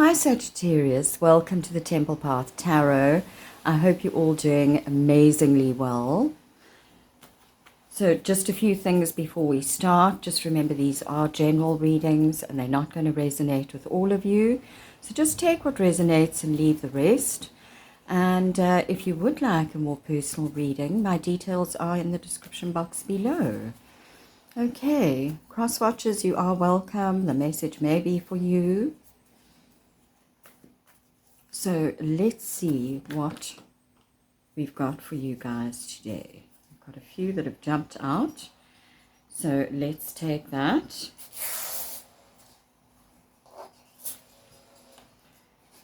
Hi Sagittarius, welcome to the Temple Path Tarot. I hope you're all doing amazingly well. So just a few things before we start. Just remember these are general readings and they're not going to resonate with all of you. So just take what resonates and leave the rest. And if you would like a more personal reading, my details are in the description box below. Okay, cross watchers, you are welcome. The message may be for you. So let's see what we've got for you guys today. I've got a few that have jumped out. So let's take that.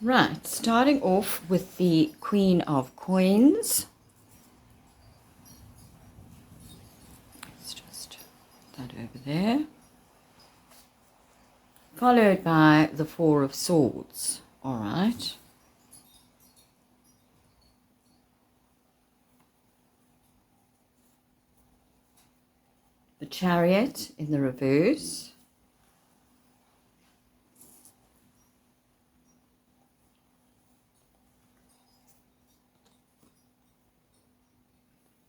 Right, starting off with the Queen of Coins. Let's just put that over there. Followed by the Four of Swords. All right. The Chariot in the reverse.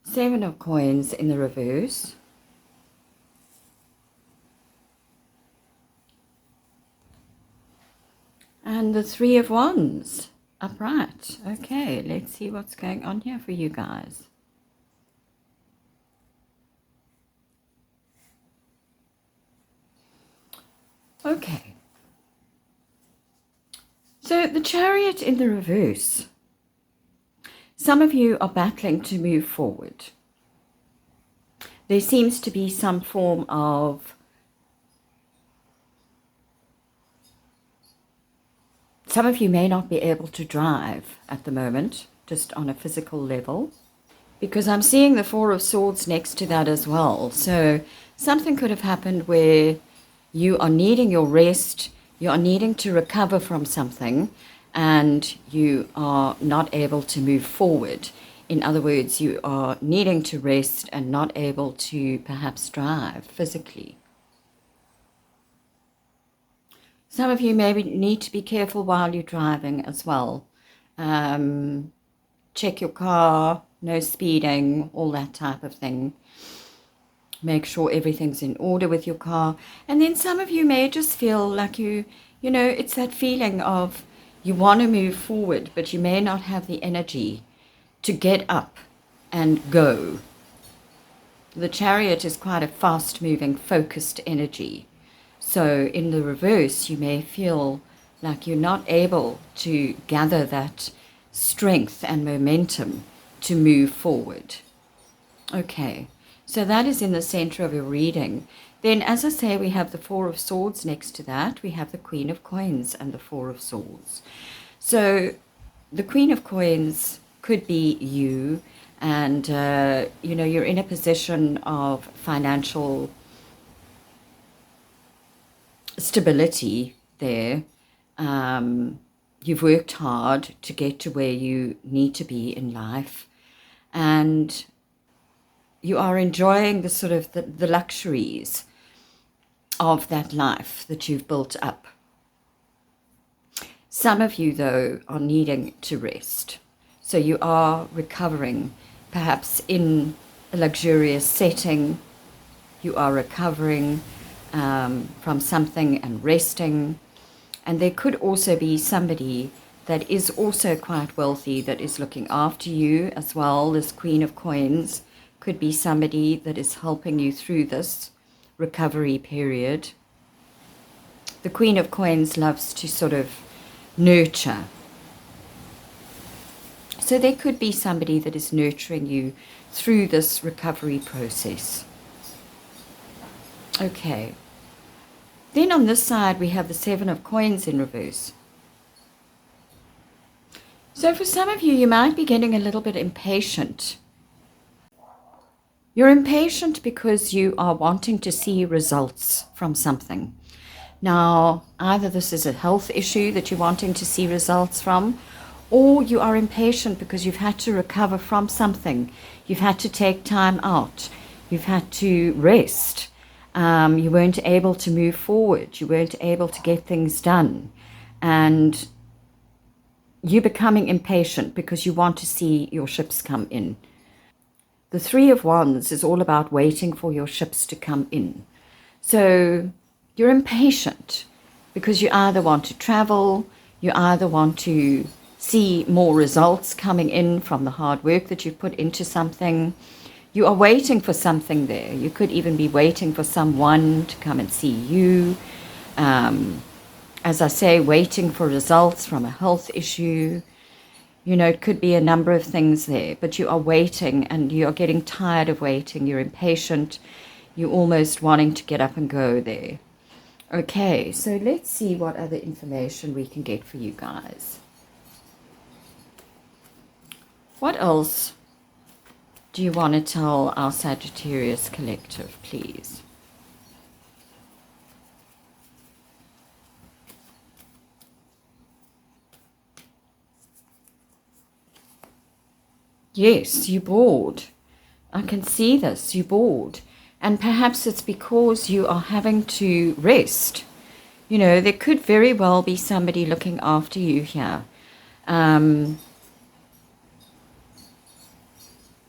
Seven of Coins in the reverse. And the Three of Wands upright. Okay, let's see what's going on here for you guys. Okay, so the Chariot in the reverse. Some of you are battling to move forward. There seems to be some form of some of you may not be able to drive at the moment, just on a physical level, because I'm seeing the Four of Swords next to that as well. So something could have happened where you are needing your rest, you are needing to recover from something, and you are not able to move forward. In other words, you are needing to rest and not able to perhaps drive physically. Some of you maybe need to be careful while you're driving as well. Check your car, no speeding, all that type of thing. Make sure everything's in order with your car. And then some of you may just feel like you know, it's that feeling of you want to move forward, but you may not have the energy to get up and go. The Chariot is quite a fast-moving, focused energy. So in the reverse, you may feel like you're not able to gather that strength and momentum to move forward. Okay. So that is in the center of your reading. Then, as I say, we have the Four of Swords next to that. We have the Queen of Coins and the Four of Swords. So the Queen of Coins could be you, and, you know, you're in a position of financial stability there. You've worked hard to get to where you need to be in life, and you are enjoying the sort of the luxuries of that life that you've built up. Some of you, though, are needing to rest. So you are recovering, perhaps in a luxurious setting. You are recovering from something and resting. And there could also be somebody that is also quite wealthy that is looking after you as well. This Queen of Coins could be somebody that is helping you through this recovery period. The Queen of Coins loves to sort of nurture. So there could be somebody that is nurturing you through this recovery process. Okay. Then on this side, we have the Seven of Coins in reverse. So for some of you, you might be getting a little bit impatient. You're impatient because you are wanting to see results from something. Now, either this is a health issue that you're wanting to see results from, or you are impatient because you've had to recover from something. You've had to take time out. You've had to rest. You weren't able to move forward. You weren't able to get things done. and you're becoming impatient because you want to see your ships come in. The Three of Wands is all about waiting for your ships to come in. So you're impatient because you either want to travel, you either want to see more results coming in from the hard work that you've put into something. You are waiting for something there. You could even be waiting for someone to come and see you. As I say, waiting for results from a health issue. You know, it could be a number of things there, but you are waiting and you are getting tired of waiting. You're impatient. You're almost wanting to get up and go there. Okay, so let's see what other information we can get for you guys. What else do you want to tell our Sagittarius collective, please? Yes, you're bored. I can see this, you're bored. And perhaps it's because you are having to rest. You know, there could very well be somebody looking after you here.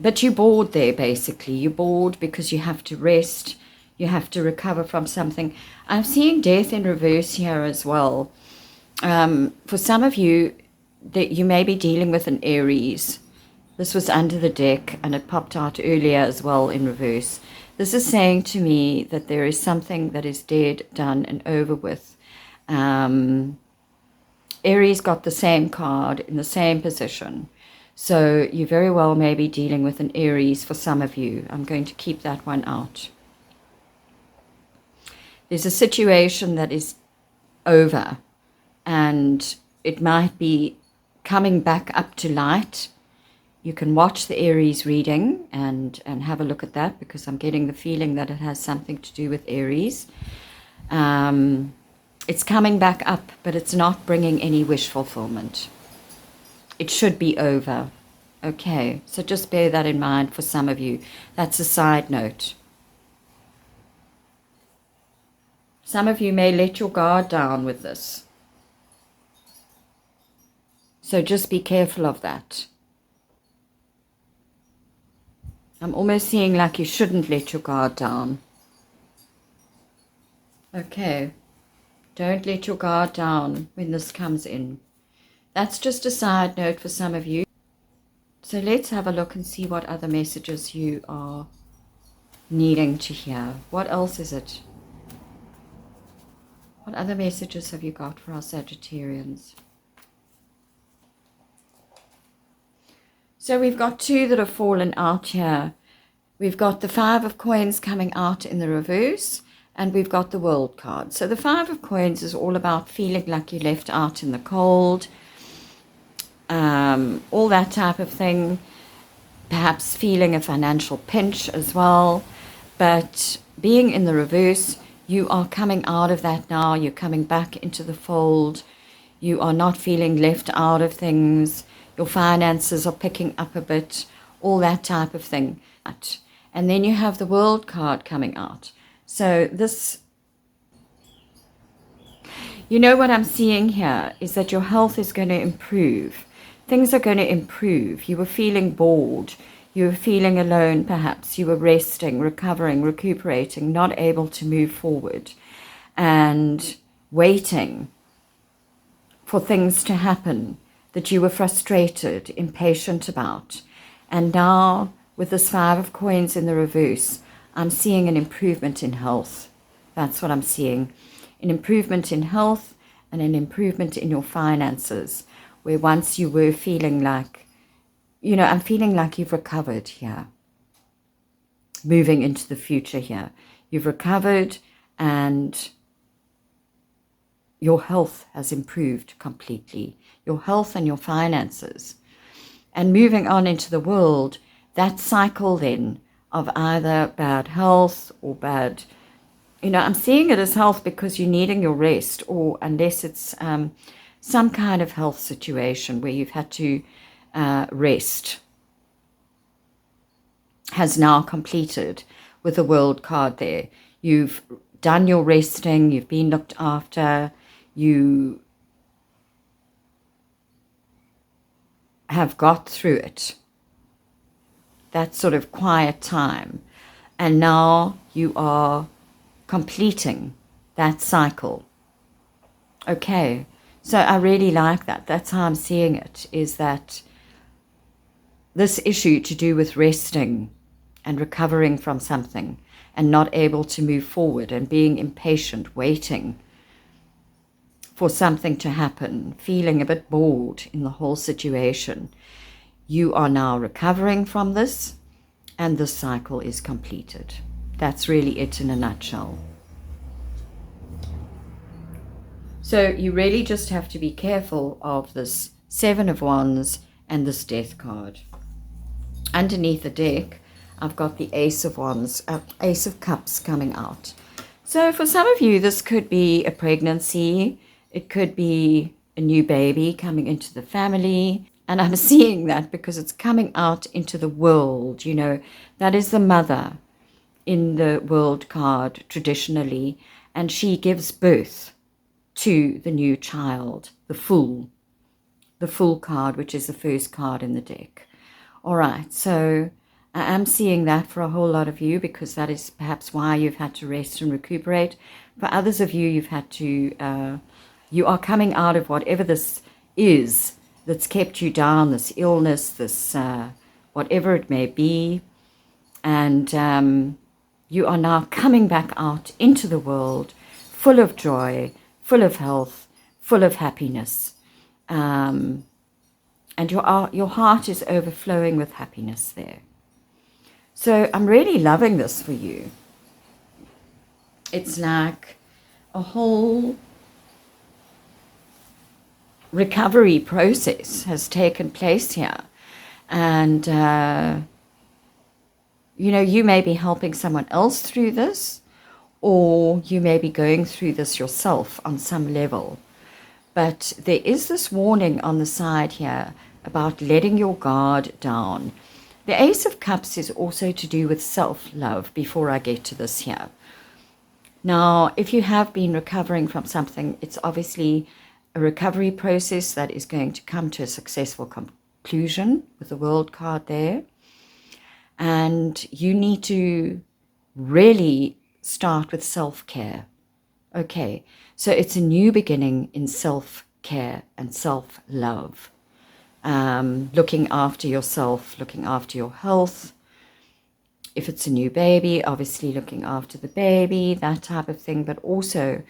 But you're bored there, basically. You're bored because you have to rest. You have to recover from something. I'm seeing death in reverse here as well. For some of you, that you may be dealing with an Aries. This was under the deck and it popped out earlier as well in reverse. This is saying to me that there is something that is dead, done, and over with. Aries got the same card in the same position. So you very well may be dealing with an Aries for some of you. I'm going to keep that one out. There's a situation that is over and it might be coming back up to light. You can watch the Aries reading and have a look at that because I'm getting the feeling that it has something to do with Aries. It's coming back up, but it's not bringing any wish fulfillment. It should be over. Okay, so just bear that in mind for some of you. That's a side note. Some of you may let your guard down with this. So just be careful of that. I'm almost seeing like you shouldn't let your guard down. Okay, don't let your guard down when this comes in. That's just a side note for some of you. So let's have a look and see what other messages you are needing to hear. What else is it? What other messages have you got for our Sagittarians? So we've got two that have fallen out here. We've got the Five of Coins coming out in the reverse. And we've got the World card. So the Five of Coins is all about feeling like you're left out in the cold. All that type of thing. Perhaps feeling a financial pinch as well. But being in the reverse, you are coming out of that now. You're coming back into the fold. You are not feeling left out of things. Your finances are picking up a bit. All that type of thing. And then you have the World card coming out. So this, you know what I'm seeing here is that your health is going to improve. Things are going to improve. You were feeling bored. You were feeling alone perhaps. You were resting, recovering, recuperating, not able to move forward and waiting for things to happen that you were frustrated, impatient about. And now with this Five of Coins in the reverse, I'm seeing an improvement in health. That's what I'm seeing. An improvement in health and an improvement in your finances. Where once you were feeling like, you know, I'm feeling like you've recovered here. Moving into the future here. You've recovered and your health has improved completely. Your health and your finances. And moving on into the world, that cycle then of either bad health or bad, you know, I'm seeing it as health because you're needing your rest, or unless it's some kind of health situation where you've had to rest, has now completed with the World card there. You've done your resting, you've been looked after, you have got through it, that sort of quiet time, and now you are completing that cycle. Okay, so I really like that. That's how I'm seeing it, is that this issue to do with resting and recovering from something and not able to move forward and being impatient, waiting for something to happen, feeling a bit bored in the whole situation. You are now recovering from this, and the cycle is completed. That's really it in a nutshell. So you really just have to be careful of this Seven of Wands and this Death card. Underneath the deck, I've got the Ace of Wands, Ace of Cups coming out. So for some of you, this could be a pregnancy. It could be a new baby coming into the family. And I'm seeing that because it's coming out into the world. You know, that is the mother in the world card traditionally. And she gives birth to the new child, the Fool card, which is the first card in the deck. All right, so I am seeing that for a whole lot of you, because that is perhaps why you've had to rest and recuperate. For others of you, you've had to, you are coming out of whatever this is that's kept you down, this illness, this whatever it may be, and you are now coming back out into the world full of joy, full of health, full of happiness. And your heart is overflowing with happiness there. So I'm really loving this for you. It's like a whole recovery process has taken place here. And, you know, you may be helping someone else through this, or you may be going through this yourself on some level. But there is this warning on the side here about letting your guard down. The Ace of Cups is also to do with self-love before I get to this here. Now, if you have been recovering from something, it's obviously a recovery process that is going to come to a successful conclusion with the World card there. And you need to really start with self-care. Okay, so it's a new beginning in self-care and self-love. Looking after yourself, looking after your health. If it's a new baby, obviously looking after the baby, that type of thing, but also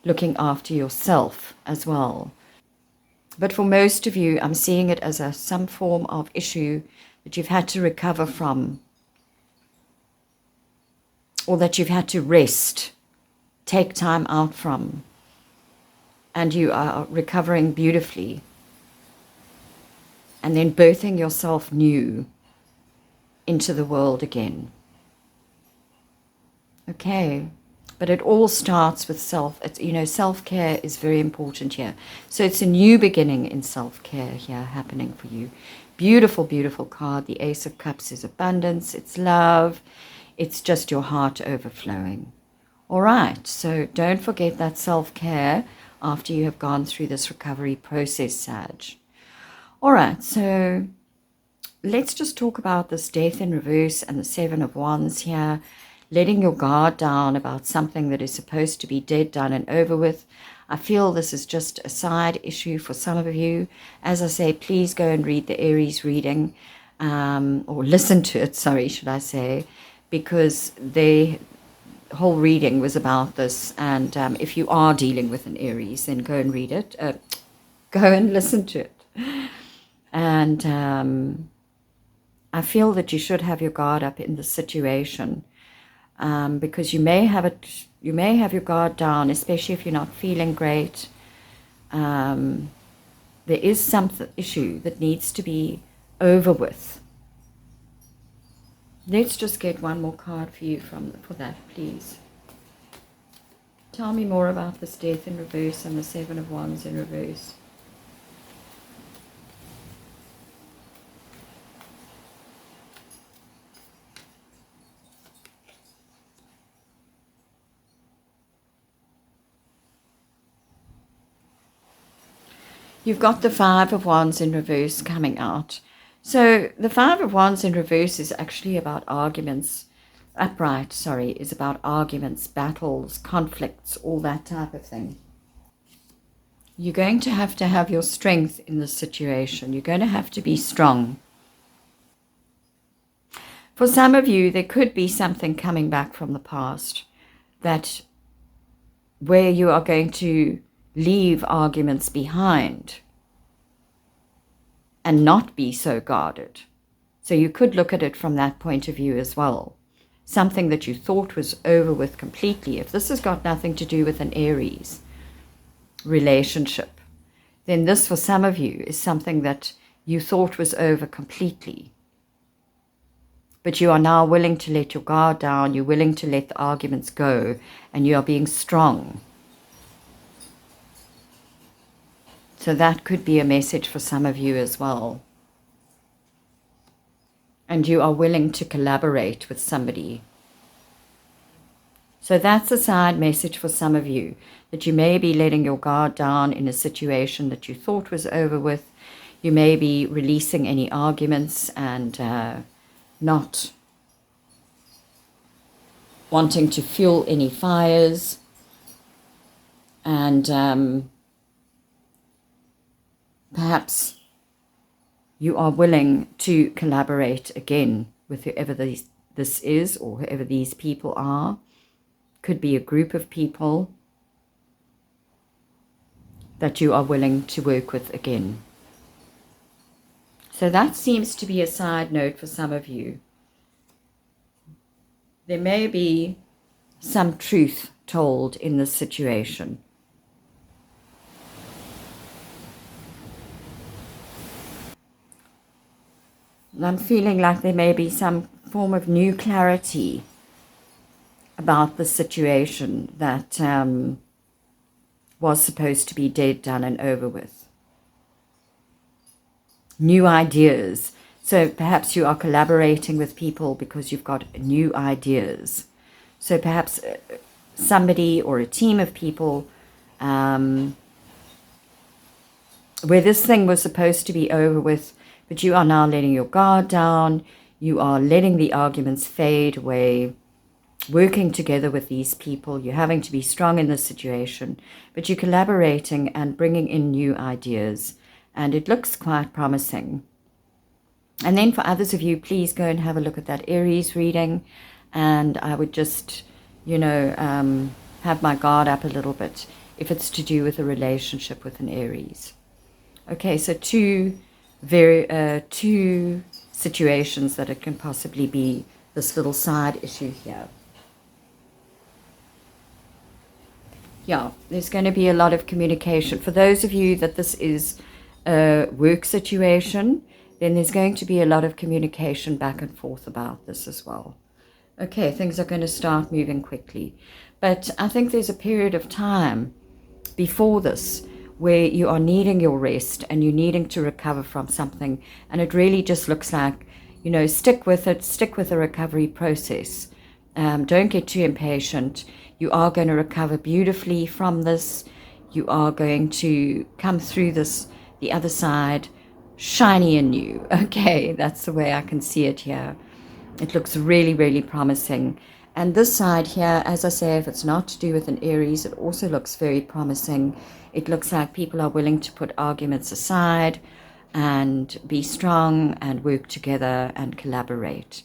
looking after yourself as well. But for most of you, I'm seeing it as some form of issue that you've had to recover from, or that you've had to rest, take time out from, and you are recovering beautifully, and then birthing yourself new into the world again. Okay, but it all starts with self-care is very important here. So it's a new beginning in self-care here happening for you. Beautiful, beautiful card. The Ace of Cups is abundance, it's love, it's just your heart overflowing. All right, so don't forget that self-care after you have gone through this recovery process, Sag. All right, so let's just talk about this Death in reverse and the Seven of Wands here. Letting your guard down about something that is supposed to be dead, done, and over with. I feel this is just a side issue for some of you. As I say, please go and read the Aries reading, or listen to it, sorry, should I say, because the whole reading was about this. And if you are dealing with an Aries, then go and read it. Go and listen to it. And I feel that you should have your guard up in this situation, because you may have your guard down, especially if you're not feeling great. There is some issue that needs to be over with. Let's just get one more card for you for that, please. Tell me more about this Death in reverse and the Seven of Wands in reverse. You've got the Five of Wands in reverse coming out. So the Five of Wands in reverse is actually about arguments. Upright, sorry, is about arguments, battles, conflicts, all that type of thing. You're going to have your strength in this situation. You're going to have to be strong. For some of you, there could be something coming back from the past that where you are going to leave arguments behind and not be so guarded. So you could look at it from that point of view as well. Something that you thought was over with completely. If this has got nothing to do with an Aries relationship, then this for some of you is something that you thought was over completely. But you are now willing to let your guard down, you're willing to let the arguments go, and you are being strong. So that could be a message for some of you as well. And you are willing to collaborate with somebody. So that's a side message for some of you, that you may be letting your guard down in a situation that you thought was over with. You may be releasing any arguments and not wanting to fuel any fires, and perhaps you are willing to collaborate again with whoever this is, or whoever these people are. Could be a group of people that you are willing to work with again. So that seems to be a side note for some of you. There may be some truth told in this situation. And I'm feeling like there may be some form of new clarity about the situation that was supposed to be dead, done, and over with. New ideas. So perhaps you are collaborating with people because you've got new ideas. So perhaps somebody or a team of people where this thing was supposed to be over with, but you are now letting your guard down. You are letting the arguments fade away, working together with these people. You're having to be strong in this situation, but you're collaborating and bringing in new ideas, and it looks quite promising. And then for others of you, please go and have a look at that Aries reading, and I would just, have my guard up a little bit if it's to do with a relationship with an Aries. Okay, so two situations that it can possibly be this little side issue here. Yeah, there's going to be a lot of communication. For those of you that this is a work situation, then there's going to be a lot of communication back and forth about this as well. Okay, things are going to start moving quickly. But I think there's a period of time before this where you are needing your rest and you're needing to recover from something. And it really just looks like, stick with it, stick with the recovery process. Don't get too impatient. You are going to recover beautifully from this. You are going to come through this, the other side, shiny and new. Okay, that's the way I can see it here. It looks really, really promising. And this side here, as I say, if it's not to do with an Aries, it also looks very promising. It looks like people are willing to put arguments aside and be strong and work together and collaborate.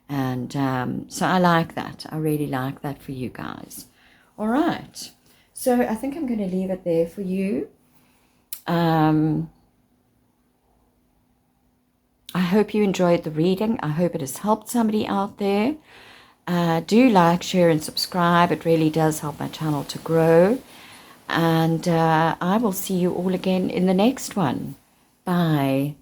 And so I like that. I really like that for you guys. All right. So I think I'm going to leave it there for you. I hope you enjoyed the reading. I hope it has helped somebody out there. Do like, share, and subscribe. It really does help my channel to grow. And I will see you all again in the next one. Bye.